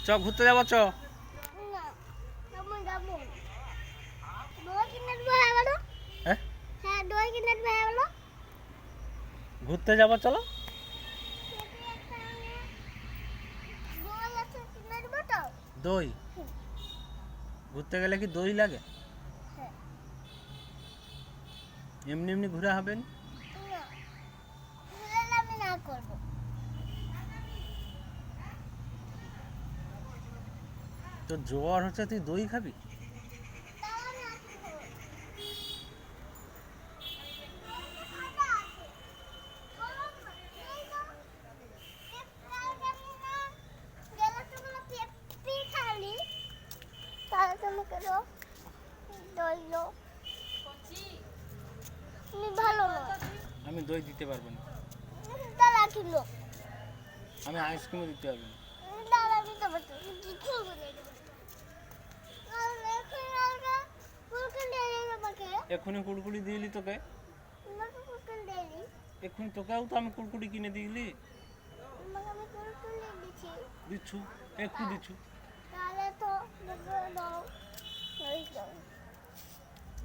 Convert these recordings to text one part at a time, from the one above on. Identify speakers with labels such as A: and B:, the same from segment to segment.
A: চ ঘুরতে যাবো চ।
B: না যাবো যাবো দই কিনে দেবো হ্যাঁ বলো
A: হ্যাঁ
B: হ্যাঁ দই কিনে দেবো হ্যাঁ বলো
A: ঘুরতে যাবো চলো।
B: দই আছে কিনে দেবো তো
A: দই ঘুরতে গেলে কি দই লাগে?
B: হ্যাঁ
A: এমনি এমনি ঘোরা হবে না।
B: না ঘুরলে আমি না করবো
A: তো জ্বর হচ্ছে তুই দই খাবি?
B: তাও আমি আসবো তাহলে তোমাকে দই লো তুমি ভালো না
A: আমি দই দিতে পারবো না।
B: দাদা কিলো
A: আমি আইসক্রিমও দিতে পারবো না।
B: দাদা আমি তোমার কিছু বলে দেবো
A: এক্ষুনি কুড়কুড়ি দিলি তোকে, এক্ষুনি তোকেও তো আমি কুড়কুড়ি কিনে দিলি। দিচ্ছু একটু দিচ্ছু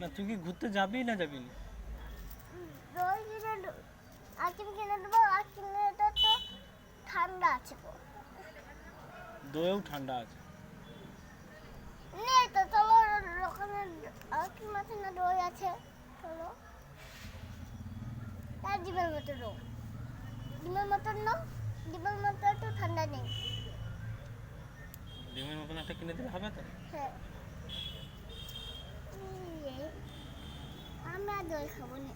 A: না। তুই কি ঘুরতে যাবি না যাবি না?
B: ঠান্ডা আছে তো
A: দইও ঠান্ডা আছে।
B: নেই তো চলো ওখানে আইসক্রিম আছে না দই আছে চলো তার ডিমের মতো নো ডিমের মতো নো ডিমের মতো তো ঠান্ডা নেই
A: ডিমের মতন একটা কিনে দিলে হবে তো?
B: হ্যাঁ আমি আর দই খাবো না